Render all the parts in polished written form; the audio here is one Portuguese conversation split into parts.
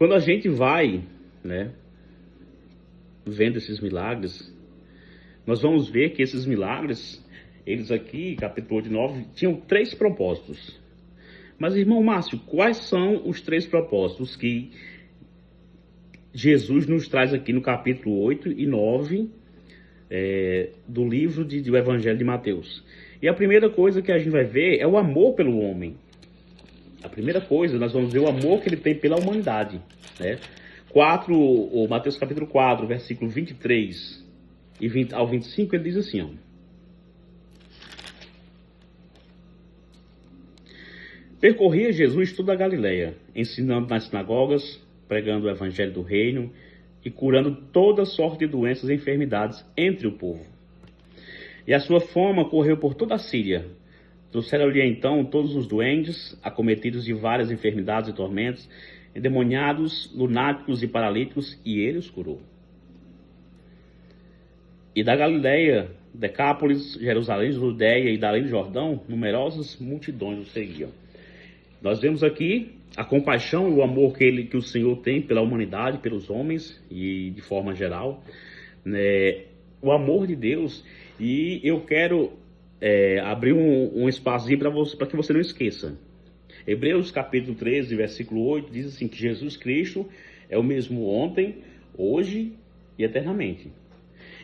Quando a gente vai, né, vendo esses milagres, nós vamos ver que esses milagres, eles aqui, capítulo 8 e 9, tinham 3 propósitos. Mas, irmão Márcio, quais são os 3 propósitos que Jesus nos traz aqui no capítulo 8 e 9 do livro do Evangelho de Mateus? E a primeira coisa que a gente vai ver é o amor pelo homem. A primeira coisa, nós vamos ver o amor que ele tem pela humanidade, né? Mateus capítulo 4, versículo 23 e 20 ao 25, ele diz assim, ó. Percorria Jesus toda a Galileia, ensinando nas sinagogas, pregando o evangelho do reino e curando toda sorte de doenças e enfermidades entre o povo. E a sua fama correu por toda a Síria. Trouxeram-lhe então todos os doentes, acometidos de várias enfermidades e tormentos, endemoniados, lunáticos e paralíticos, e ele os curou. E da Galileia, Decápolis, Jerusalém, Judeia e da além do Jordão, numerosas multidões o seguiam. Nós vemos aqui a compaixão e o amor que o Senhor tem pela humanidade, pelos homens e de forma geral, né? O amor de Deus. E eu quero abrir um espacinho para que você não esqueça. Hebreus capítulo 13, versículo 8, diz assim, que Jesus Cristo é o mesmo ontem, hoje e eternamente.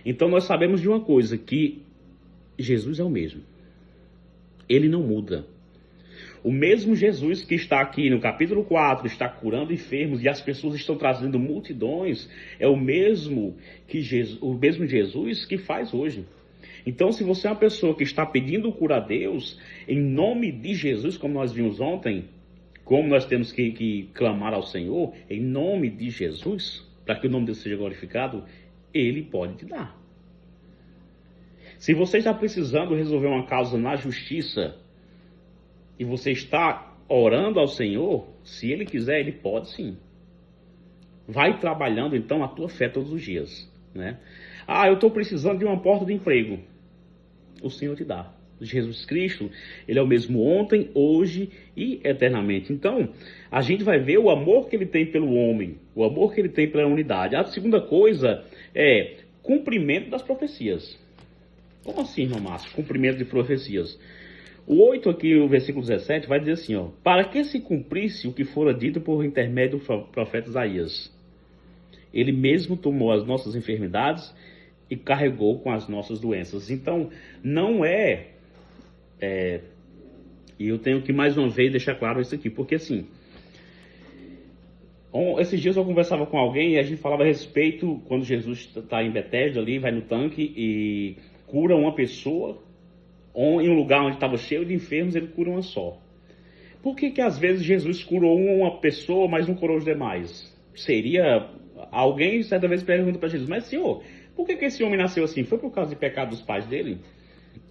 Então nós sabemos de uma coisa, que Jesus é o mesmo. Ele não muda. O mesmo Jesus que está aqui no capítulo 4, está curando enfermos e as pessoas estão trazendo multidões, é o mesmo Jesus que faz hoje. Então, se você é uma pessoa que está pedindo cura a Deus, em nome de Jesus, como nós vimos ontem, como nós temos que clamar ao Senhor, em nome de Jesus, para que o nome dele seja glorificado, Ele pode te dar. Se você está precisando resolver uma causa na justiça, e você está orando ao Senhor, se Ele quiser, Ele pode sim. Vai trabalhando então a tua fé todos os dias, né? Eu estou precisando de uma porta de emprego. O Senhor te dá. Jesus Cristo, Ele é o mesmo ontem, hoje e eternamente. Então, a gente vai ver o amor que Ele tem pelo homem, o amor que Ele tem pela unidade. A segunda coisa é cumprimento das profecias. Como assim, irmão Márcio? Cumprimento de profecias. O 8 aqui, o versículo 17, vai dizer assim, ó. Para que se cumprisse o que fora dito por intermédio do profeta Isaías. Ele mesmo tomou as nossas enfermidades e carregou com as nossas doenças. Então, não e eu tenho que mais uma vez deixar claro isso aqui, porque assim, esses dias eu conversava com alguém e a gente falava a respeito, quando Jesus está em Betesda ali, vai no tanque e cura uma pessoa, em um lugar onde estava cheio de enfermos, ele cura uma só. Por que às vezes Jesus curou uma pessoa, mas não curou os demais? Alguém certa vez pergunta para Jesus, mas Senhor, por que esse homem nasceu assim? Foi por causa de pecado dos pais dele?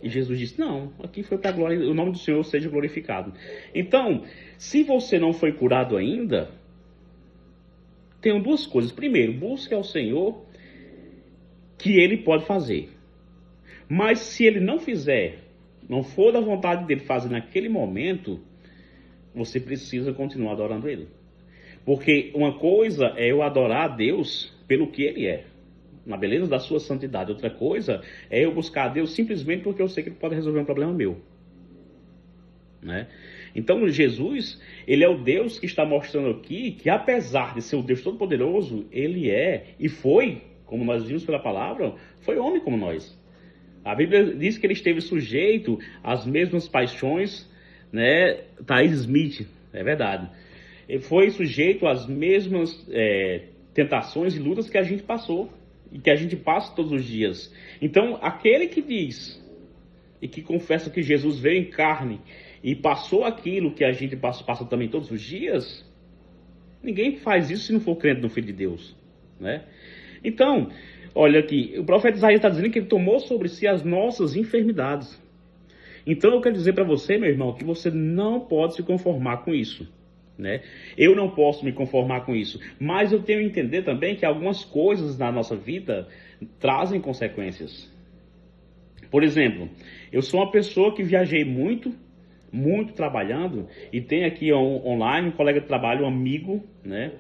E Jesus disse, não, aqui foi para o nome do Senhor seja glorificado. Então, se você não foi curado ainda, tem 2 coisas. Primeiro, busque ao Senhor que Ele pode fazer. Mas se Ele não fizer, não for da vontade dele fazer naquele momento, você precisa continuar adorando Ele. Porque uma coisa é eu adorar a Deus pelo que Ele é, na beleza da sua santidade. Outra coisa é eu buscar a Deus simplesmente porque eu sei que Ele pode resolver um problema meu, né? Então Jesus, Ele é o Deus que está mostrando aqui que apesar de ser o Deus Todo-Poderoso, Ele é e foi, como nós vimos pela palavra, foi homem como nós. A Bíblia diz que Ele esteve sujeito às mesmas paixões, né? Thaís Smith, é verdade. Ele foi sujeito às mesmas tentações e lutas que a gente passou e que a gente passa todos os dias. Então, aquele que diz e que confessa que Jesus veio em carne e passou aquilo que a gente passa também todos os dias, ninguém faz isso se não for crente no Filho de Deus, né? Então, olha aqui, o profeta Isaías está dizendo que ele tomou sobre si as nossas enfermidades. Então, eu quero dizer para você, meu irmão, que você não pode se conformar com isso, né? Eu não posso me conformar com isso, mas eu tenho que entender também que algumas coisas na nossa vida trazem consequências. Por exemplo, eu sou uma pessoa que viajei muito trabalhando, e tem aqui online um colega de trabalho, um amigo, né,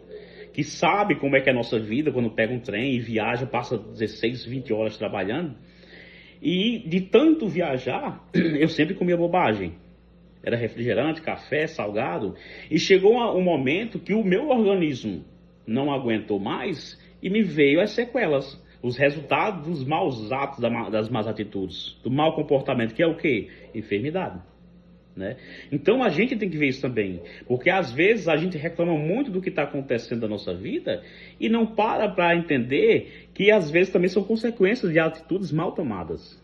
que sabe como é que é a nossa vida quando pega um trem e viaja, passa 16, 20 horas trabalhando. E de tanto viajar, eu sempre comia bobagem. Era refrigerante, café, salgado. E chegou um momento que o meu organismo não aguentou mais e me veio as sequelas. Os resultados dos maus atos, das más atitudes, do mau comportamento, que é o quê? Enfermidade. Né? Então a gente tem que ver isso também, porque às vezes a gente reclama muito do que está acontecendo na nossa vida e não para entender que às vezes também são consequências de atitudes mal tomadas.